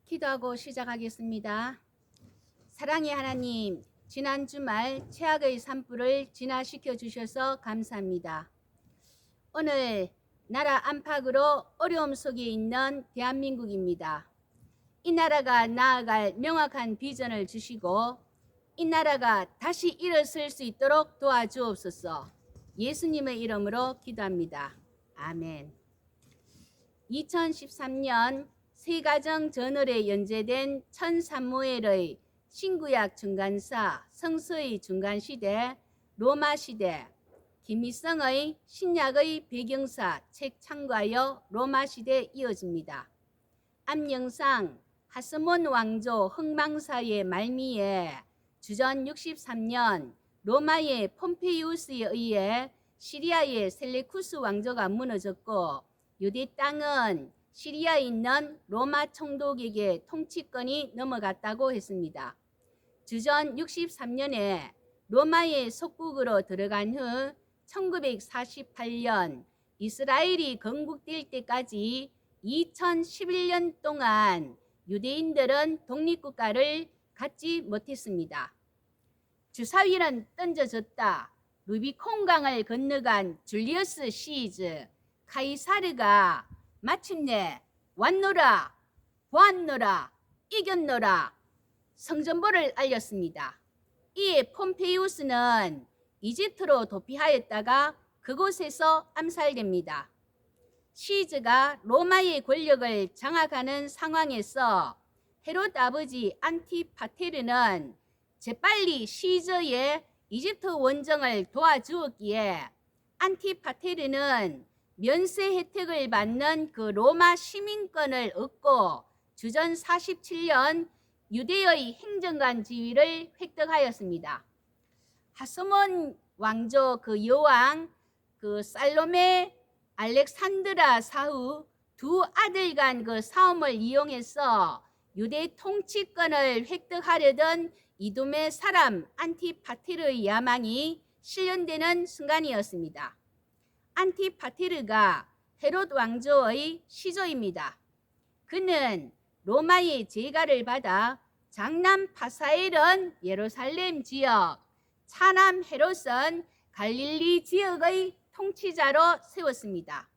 기도하고 시작하겠습니다. 사랑의 하나님, 지난 주말 최악의 산불을 진화시켜 주셔서 감사합니다. 오늘 나라 안팎으로 어려움 속에 있는 대한민국입니다. 이 나라가 나아갈 명확한 비전을 주시고 이 나라가 다시 일어설 수 있도록 도와주옵소서. 예수님의 이름으로 기도합니다. 아멘. 2013년 세가정 저널에 연재된 천사무엘의 신구약 중간사 성서의 중간시대 로마시대 김희성의 신약의 배경사 책 참고하여 로마시대 이어집니다. 앞영상 하스몬 왕조 흥망사의 말미에 주전 63년 로마의 폼페이우스에 의해 시리아의 셀레쿠스 왕조가 무너졌고 유대 땅은 시리아에 있는 로마 총독에게 통치권이 넘어갔다고 했습니다. 주전 63년에 로마의 속국으로 들어간 후 1948년 이스라엘이 건국될 때까지 2011년 동안 유대인들은 독립국가를 갖지 못했습니다. 주사위는 던져졌다. 루비콘강을 건너간 줄리어스 시즈 카이사르가 마침내 왔노라 보았노라 이겼노라 성전보를 알렸습니다. 이에 폼페이우스는 이집트로 도피하였다가 그곳에서 암살됩니다. 시즈가 로마의 권력을 장악하는 상황에서 헤롯 아버지 안티파테르는 재빨리 시즈의 이집트 원정을 도와주었기에 안티파테르는 면세 혜택을 받는 그 로마 시민권을 얻고 주전 47년 유대의 행정관 지위를 획득하였습니다. 하스몬 왕조 그 여왕 그 살로메 알렉산드라 사후 두 아들 간 그 싸움을 이용해서 유대 통치권을 획득하려던 이돔의 사람 안티파테르의 야망이 실현되는 순간이었습니다. 안티파테르가 헤롯 왕조의 시조입니다. 그는 로마의 제가를 받아 장남 파사엘은 예루살렘 지역, 차남 헤롯은 갈릴리 지역의 통치자로 세웠습니다.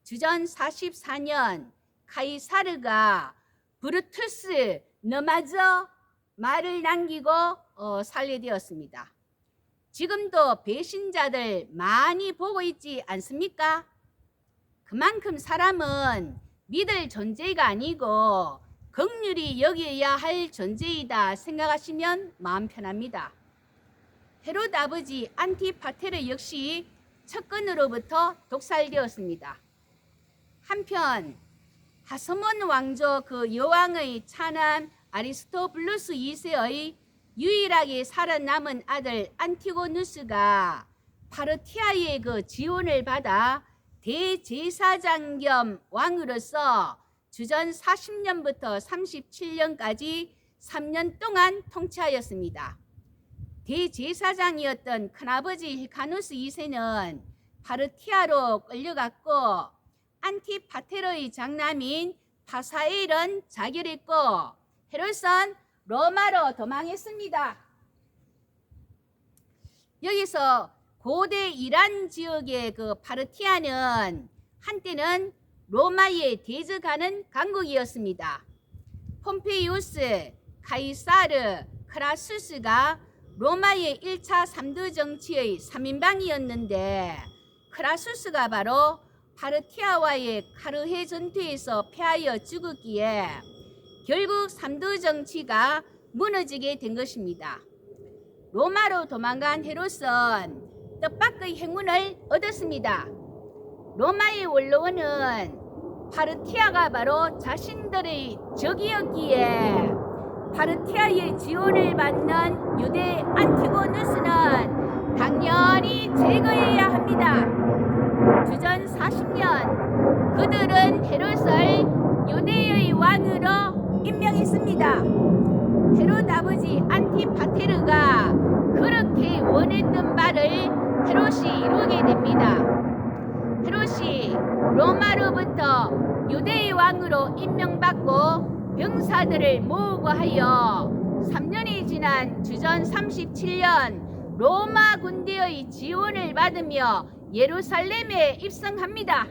주전 44년 카이사르가 브루투스 너마저 말을 남기고 살해되었습니다. 지금도 배신자들 많이 보고 있지 않습니까? 그만큼 사람은 믿을 존재가 아니고 긍휼히 여겨야 할 존재이다 생각하시면 마음 편합니다. 헤롯 아버지 안티파테르 역시 측근으로부터 독살되었습니다. 한편 하스몬 왕조 그 여왕의 차남 아리스토블루스 2세의 유일하게 살아남은 아들 안티고누스가 파르티아의 그 지원을 받아 대제사장 겸 왕으로서 주전 40년부터 37년까지 3년 동안 통치하였습니다. 대제사장이었던 큰아버지 힐카누스 2세는 파르티아로 끌려갔고 안티파테르의 장남인 파사엘은 자결했고 헤롯은 로마로 도망했습니다. 여기서 고대 이란 지역의 그 파르티아는 한때는 로마에 대적하는 강국이었습니다. 폼페이우스, 카이사르, 크라수스가 로마의 1차 3두 정치의 3인방이었는데 크라수스가 바로 파르티아와의 카르헤 전투에서 패하여 죽었기에 결국 3두 정치가 무너지게 된 것입니다. 로마로 도망간 헤롯은 뜻밖의 행운을 얻었습니다. 로마의 원로원은 파르티아가 바로 자신들의 적이었기에 파르티아의 지원을 받는 유대 안티고누스는 당연히 제거해야 합니다. 주전 40년 그들은 헤롯을 유대의 왕으로 임명했습니다. 헤롯 아버지 안티파테르가 그렇게 원했던 바를 헤롯이 이루게 됩니다. 헤롯이 로마로부터 유대의 왕으로 임명받고 병사들을 모으고 하여 3년이 지난 주전 37년 로마 군대의 지원을 받으며 예루살렘에 입성합니다.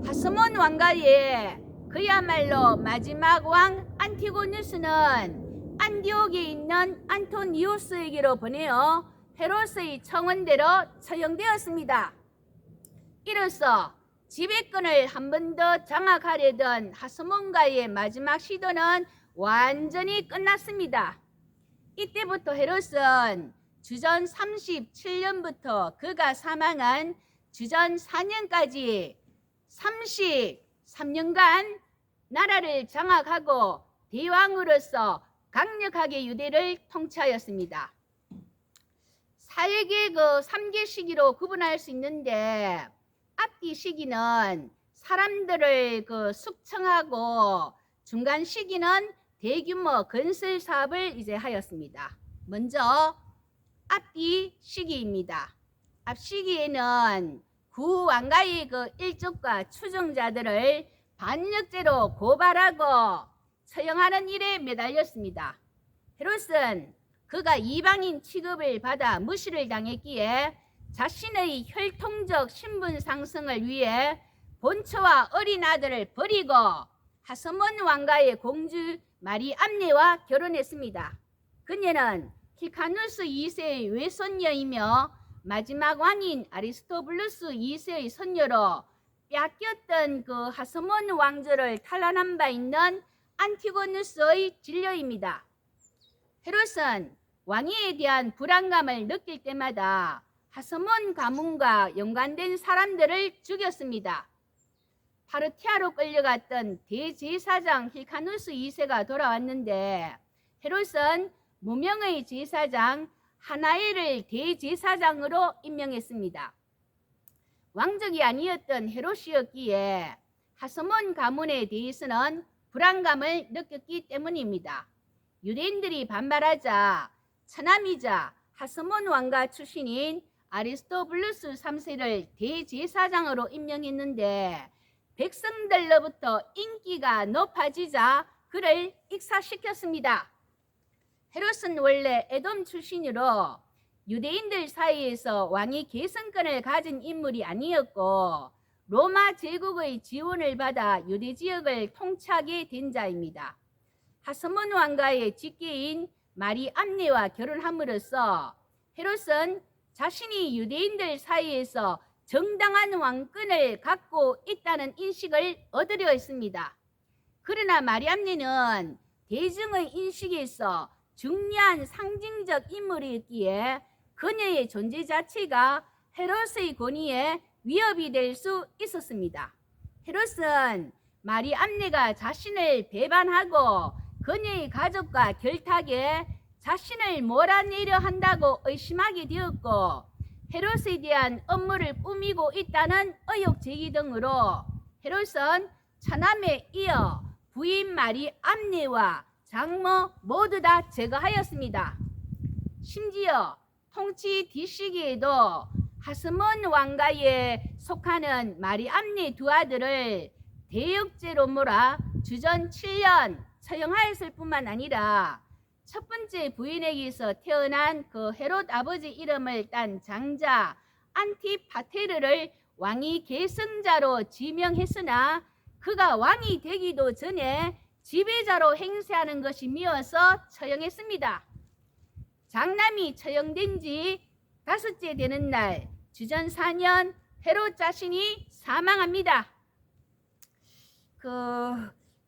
하스몬 왕가의 그야말로 마지막 왕 안티고누스는 안디옥에 있는 안토니우스에게로 보내어 헤롯의 청원대로 처형되었습니다. 이로써 지배권을 한 번 더 장악하려던 하스몬가의 마지막 시도는 완전히 끝났습니다. 이때부터 헤롯은 주전 37년부터 그가 사망한 주전 4년까지 33년간 나라를 장악하고 대왕으로서 강력하게 유대를 통치하였습니다. 사역의 그 3개 시기로 구분할 수 있는데, 앞뒤 시기는 사람들을 그 숙청하고 중간 시기는 대규모 건설 사업을 이제 하였습니다. 먼저 앞뒤 시기입니다. 앞 시기에는 구 왕가의 그 일족과 추종자들을 반역죄로 고발하고 처형하는 일에 매달렸습니다. 헤롯은 그가 이방인 취급을 받아 무시를 당했기에 자신의 혈통적 신분 상승을 위해 본처와 어린 아들을 버리고 하스몬 왕가의 공주 마리암네와 결혼했습니다. 그녀는 힐카누스 2세의 외손녀이며 마지막 왕인 아리스토블루스 2세의 손녀로 빼앗겼던 그 하스몬 왕조를 탈환한 바 있는 안티고누스의 진료입니다. 헤롯은 왕위에 대한 불안감을 느낄 때마다 하스몬 가문과 연관된 사람들을 죽였습니다. 파르티아로 끌려갔던 대제사장 힐카누스 2세가 돌아왔는데 헤롯은 무명의 제사장 하나엘을 대제사장으로 임명했습니다. 왕족이 아니었던 헤롯이었기에 하스몬 가문에 대해서는 불안감을 느꼈기 때문입니다. 유대인들이 반발하자 처남이자 하스몬 왕가 출신인 아리스토블루스 3세를 대제사장으로 임명했는데 백성들로부터 인기가 높아지자 그를 익사시켰습니다. 헤롯은 원래 에돔 출신으로 유대인들 사이에서 왕위 계승권을 가진 인물이 아니었고 로마 제국의 지원을 받아 유대 지역을 통치하게 된 자입니다. 하스몬 왕가의 직계인 마리암네와 결혼함으로써 헤롯은 자신이 유대인들 사이에서 정당한 왕권을 갖고 있다는 인식을 얻으려 했습니다. 그러나 마리암네는 대중의 인식에서 중요한 상징적 인물이었기에 그녀의 존재 자체가 헤롯의 권위에 위협이 될 수 있었습니다. 헤롯은 마리암네가 자신을 배반하고 그녀의 가족과 결탁에 자신을 몰아내려 한다고 의심하게 되었고 헤롯에 대한 업무를 꾸미고 있다는 의혹 제기 등으로 헤롯은 처남에 이어 부인 마리암네와 장모 모두 다 제거하였습니다. 심지어 통치 뒤시기에도 하스몬 왕가에 속하는 마리암네 두 아들을 대역죄로 몰아 주전 7년 처형하였을 뿐만 아니라 첫 번째 부인에게서 태어난 그 헤롯 아버지 이름을 딴 장자 안티파테르를 왕위 계승자로 지명했으나 그가 왕이 되기도 전에 지배자로 행세하는 것이 미워서 처형했습니다. 장남이 처형된 지 5째 되는 날 주전 4년 헤롯 자신이 사망합니다.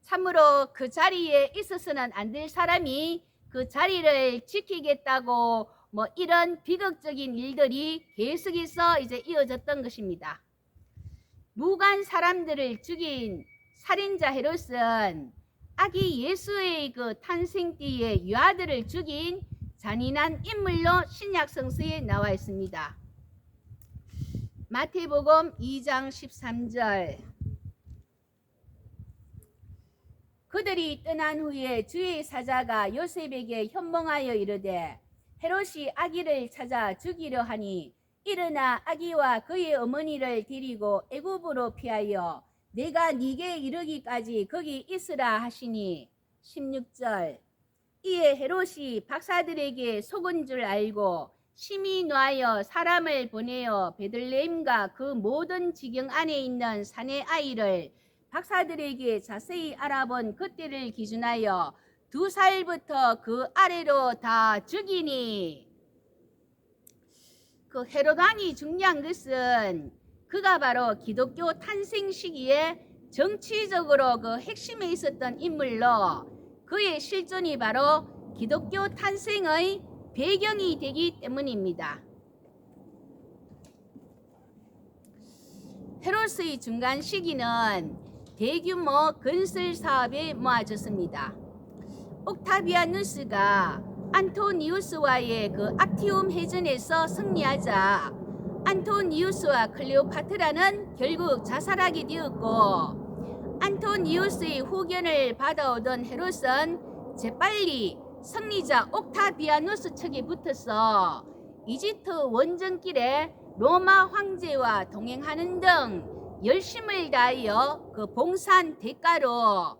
참으로 그 자리에 있어서는 안 될 사람이 그 자리를 지키겠다고 이런 비극적인 일들이 계속해서 이제 이어졌던 것입니다. 무관 사람들을 죽인 살인자 헤롯은 아기 예수의 그 탄생띠에 유아들을 죽인 잔인한 인물로 신약 성서에 나와 있습니다. 마태복음 2장 13절. 그들이 떠난 후에 주의 사자가 요셉에게 현몽하여 이르되 헤롯이 아기를 찾아 죽이려 하니 일어나 아기와 그의 어머니를 데리고 애굽으로 피하여 내가 네게 이르기까지 거기 있으라 하시니 16절 이에 헤롯이 박사들에게 속은 줄 알고 심히 노하여 사람을 보내어 베들레헴과 그 모든 지경 안에 있는 사내 아이를 박사들에게 자세히 알아본 그때를 기준하여 2살부터 그 아래로 다 죽이니. 그 헤롯 왕이 중요한 것은 그가 바로 기독교 탄생 시기에 정치적으로 그 핵심에 있었던 인물로 그의 실존이 바로 기독교 탄생의 배경이 되기 때문입니다. 헤롯의 중간 시기는 대규모 건설 사업에 모아졌습니다. 옥타비아누스가 안토니우스와의 그 악티움 해전에서 승리하자 안토니우스와 클레오파트라는 결국 자살하게 되었고, 안토니우스의 후견을 받아오던 헤롯은 재빨리 승리자 옥타비아누스 측에 붙어서 이집트 원정길에 로마 황제와 동행하는 등 열심을 다하여 그 봉사한 대가로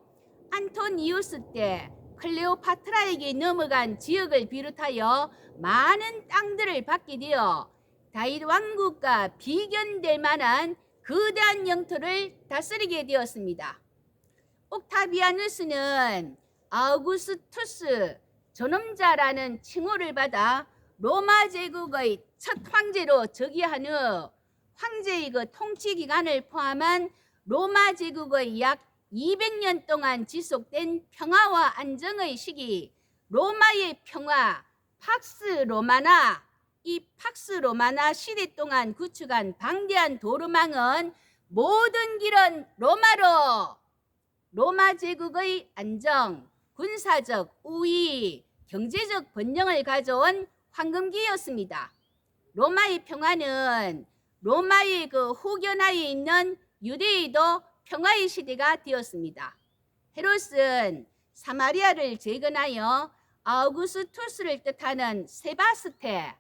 안토니우스 때 클레오파트라에게 넘어간 지역을 비롯하여 많은 땅들을 받게 되어 다윗 왕국과 비견될 만한 거대한 영토를 다스리게 되었습니다. 옥타비아누스는 아우구스투스 존엄자라는 칭호를 받아 로마 제국의 첫 황제로 즉위한 후 황제의 그 통치 기간을 포함한 로마 제국의 약 200년 동안 지속된 평화와 안정의 시기, 로마의 평화, 팍스 로마나, 이 팍스 로마나 시대 동안 구축한 방대한 도로망은 모든 길은 로마로 로마 제국의 안정, 군사적 우위, 경제적 번영을 가져온 황금기였습니다. 로마의 평화는 로마의 그 후견하에 있는 유대에도 평화의 시대가 되었습니다. 헤롯은 사마리아를 재건하여 아우구스투스를 뜻하는 세바스테,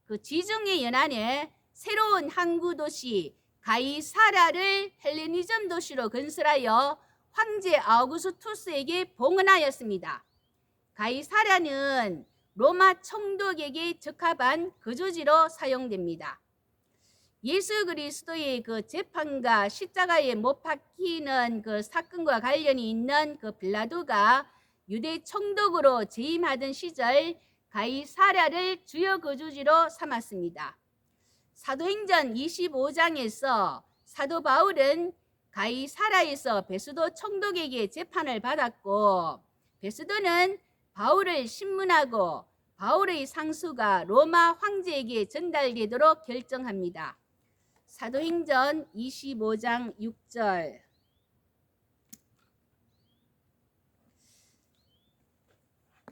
그 지중해 연안에 새로운 항구 도시 가이사랴를 헬레니즘 도시로 건설하여 황제 아우구스투스에게 봉헌하였습니다. 가이사랴는 로마 총독에게 적합한 거주지로 사용됩니다. 예수 그리스도의 그 재판과 십자가에 못 박히는 그 사건과 관련이 있는 그 빌라도가 유대 총독으로 재임하던 시절 가이사랴를 주요 거주지로 삼았습니다. 사도행전 25장에서 사도 바울은 가이사랴에서 베스도 총독에게 재판을 받았고, 베스도는 바울을 신문하고 바울의 상수가 로마 황제에게 전달되도록 결정합니다. 사도행전 25장 6절.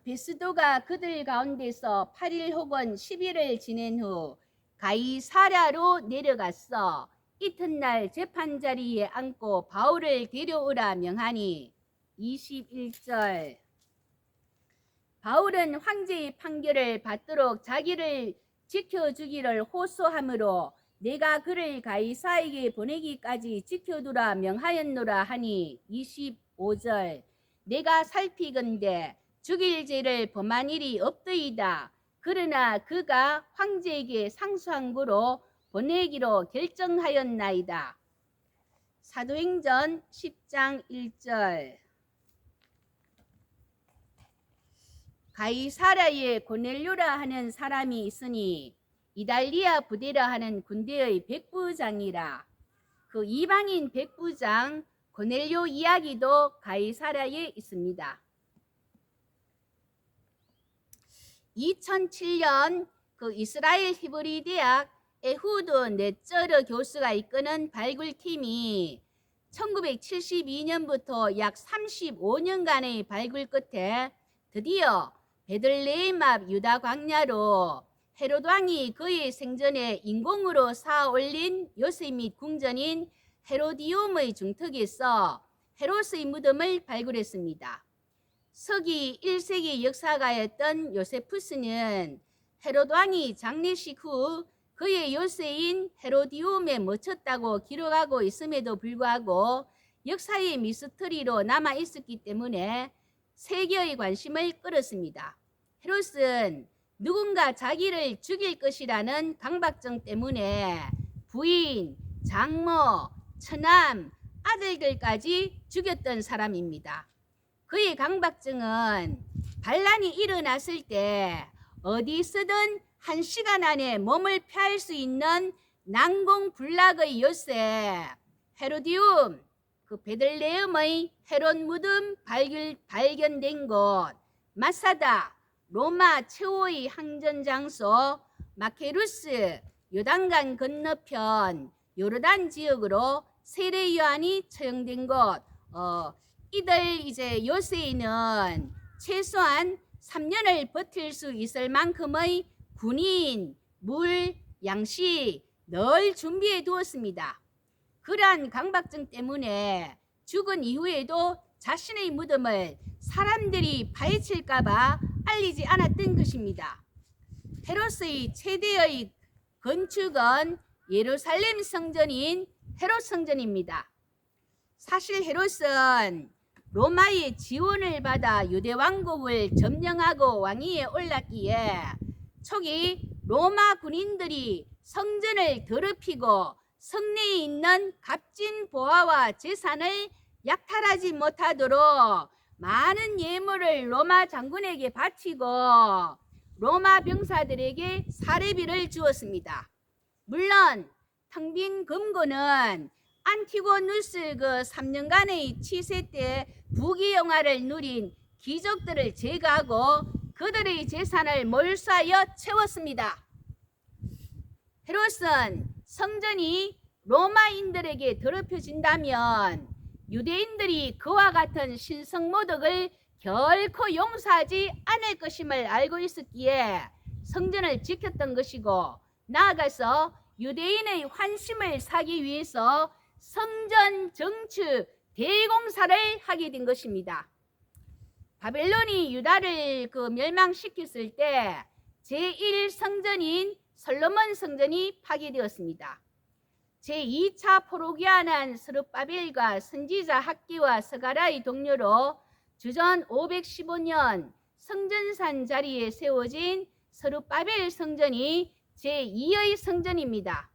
베스도가 그들 가운데서 8일 혹은 10일을 지낸 후 가이사랴로 내려갔어 이튿날 재판자리에 앉고 바울을 데려오라 명하니 21절. 바울은 황제의 판결을 받도록 자기를 지켜주기를 호소하므로 내가 그를 가이사에게 보내기까지 지켜두라 명하였노라 하니 25절. 내가 살피건대 죽일 죄를 범한 일이 없더이다. 그러나 그가 황제에게 상수한 거로 보내기로 결정하였나이다. 사도행전 10장 1절. 가이사랴에 고넬료라 하는 사람이 있으니 이달리아 부대라 하는 군대의 백부장이라. 그 이방인 백부장 고넬료 이야기도 가이사랴에 있습니다. 2007년 그 이스라엘 히브리 대학 에후드 네쩌르 교수가 이끄는 발굴팀이 1972년부터 약 35년간의 발굴 끝에 드디어 베들레헴 앞 유다 광야로 헤롯 왕이 그의 생전에 인공으로 쌓아 올린 요새 및 궁전인 헤로디움의 중턱에서 헤롯의 무덤을 발굴했습니다. 서기 1세기 역사가였던 요세푸스는 헤롯 왕이 장례식 후 그의 요새인 헤로디움에 묻혔다고 기록하고 있음에도 불구하고 역사의 미스터리로 남아 있었기 때문에 세계의 관심을 끌었습니다. 헤롯은 누군가 자기를 죽일 것이라는 강박증 때문에 부인, 장모, 처남, 아들들까지 죽였던 사람입니다. 그의 강박증은 반란이 일어났을 때 어디서든 1시간 안에 몸을 피할 수 있는 난공불락의 요새 헤로디움, 그 베들레헴의 헤롯 무덤 발견된 곳, 마사다, 로마 최후의 항전 장소, 마케루스, 요단강 건너편 요르단 지역으로 세례 요한이 처형된 곳, 이들 이제 요새에는 최소한 3년을 버틸 수 있을 만큼의 군인, 물, 양식 늘 준비해 두었습니다. 그러한 강박증 때문에 죽은 이후에도 자신의 무덤을 사람들이 파헤칠까봐 알리지 않았던 것입니다. 헤롯의 최대의 건축은 예루살렘 성전인 헤롯 성전입니다. 사실 헤롯은 로마의 지원을 받아 유대 왕국을 점령하고 왕위에 올랐기에 초기 로마 군인들이 성전을 더럽히고 성내에 있는 값진 보화와 재산을 약탈하지 못하도록 많은 예물을 로마 장군에게 바치고 로마 병사들에게 사례비를 주었습니다. 물론 텅 빈 금고는 안티고누스 그 3년간의 치세 때 부귀영화를 누린 귀족들을 제거하고 그들의 재산을 몰수하여 채웠습니다. 헤롯은 성전이 로마인들에게 더럽혀진다면 유대인들이 그와 같은 신성모독을 결코 용서하지 않을 것임을 알고 있었기에 성전을 지켰던 것이고, 나아가서 유대인의 환심을 사기 위해서 성전 정축 대공사를 하게 된 것입니다. 바벨론이 유다를 멸망시켰을 때 제1성전인 솔로몬 성전이 파괴되었습니다. 제2차 포로기한 한 스룹바벨과 선지자 학기와 스가랴의 동료로 주전 515년 성전산 자리에 세워진 스룹바벨 성전이 제2의 성전입니다.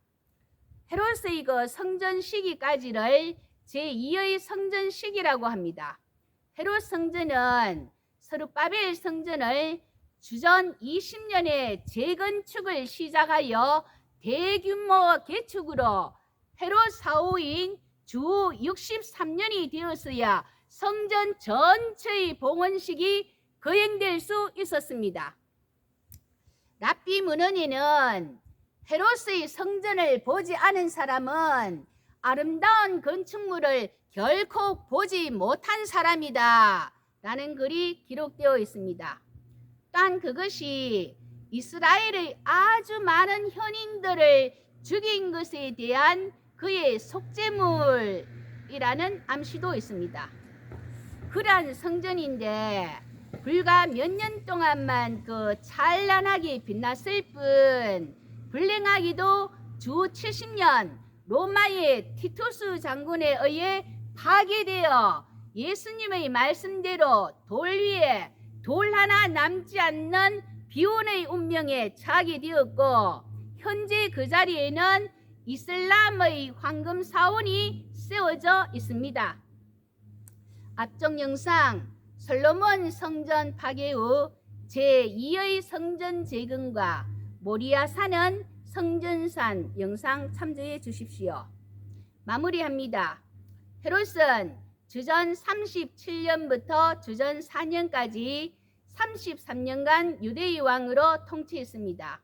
헤롯의 그 성전 시기까지를 제2의 성전 시기라고 합니다. 헤롯 성전은 스룹바벨 성전을 주전 20년에 재건축을 시작하여 대규모 개축으로 헤롯 사후인 주 63년이 되었어야 성전 전체의 봉헌식이 거행될 수 있었습니다. 랍비 문헌에는 헤롯의 성전을 보지 않은 사람은 아름다운 건축물을 결코 보지 못한 사람이다 라는 글이 기록되어 있습니다. 또한 그것이 이스라엘의 아주 많은 현인들을 죽인 것에 대한 그의 속죄물이라는 암시도 있습니다. 그러한 성전인데 불과 몇 년 동안만 찬란하게 빛났을 뿐 불행하기도 주 70년 로마의 티투스 장군에 의해 파괴되어 예수님의 말씀대로 돌 위에 돌 하나 남지 않는 비운의 운명에 처하게 되었고, 현재 그 자리에는 이슬람의 황금 사원이 세워져 있습니다. 앞쪽 영상 솔로몬 성전 파괴 후 제2의 성전 재건과 모리아 산은 성전산 영상 참조해 주십시오. 마무리합니다. 헤롯은 주전 37년부터 주전 4년까지 33년간 유대의 왕으로 통치했습니다.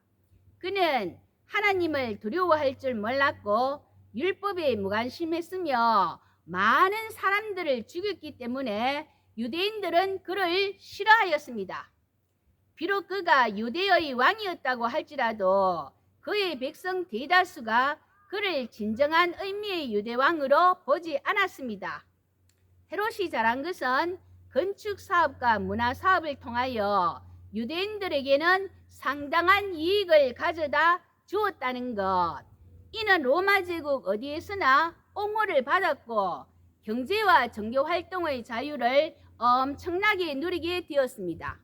그는 하나님을 두려워할 줄 몰랐고 율법에 무관심했으며 많은 사람들을 죽였기 때문에 유대인들은 그를 싫어하였습니다. 비록 그가 유대의 왕이었다고 할지라도 그의 백성 대다수가 그를 진정한 의미의 유대왕으로 보지 않았습니다. 헤롯이 잘한 것은 건축 사업과 문화 사업을 통하여 유대인들에게는 상당한 이익을 가져다 주었다는 것. 이는 로마 제국 어디에서나 옹호를 받았고 경제와 종교 활동의 자유를 엄청나게 누리게 되었습니다.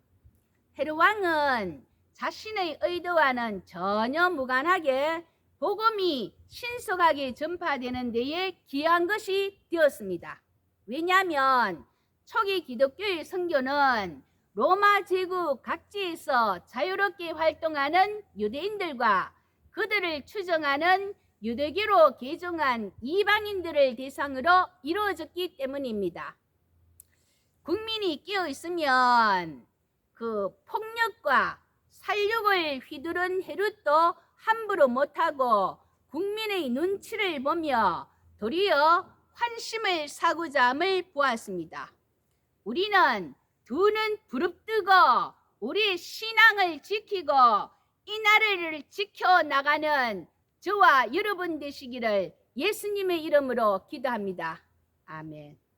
헤롯 왕은 자신의 의도와는 전혀 무관하게 복음이 신속하게 전파되는 데에 기여한 것이 되었습니다. 왜냐하면 초기 기독교의 선교는 로마 제국 각지에서 자유롭게 활동하는 유대인들과 그들을 추종하는 유대교로 개종한 이방인들을 대상으로 이루어졌기 때문입니다. 국민이 깨어 있으면 그 폭력과 살육을 휘두른 헤롯도 함부로 못하고 국민의 눈치를 보며 도리어 환심을 사고자 함을 보았습니다. 우리는 두 눈 부릅뜨고 우리 신앙을 지키고 이 나라를 지켜나가는 저와 여러분 되시기를 예수님의 이름으로 기도합니다. 아멘.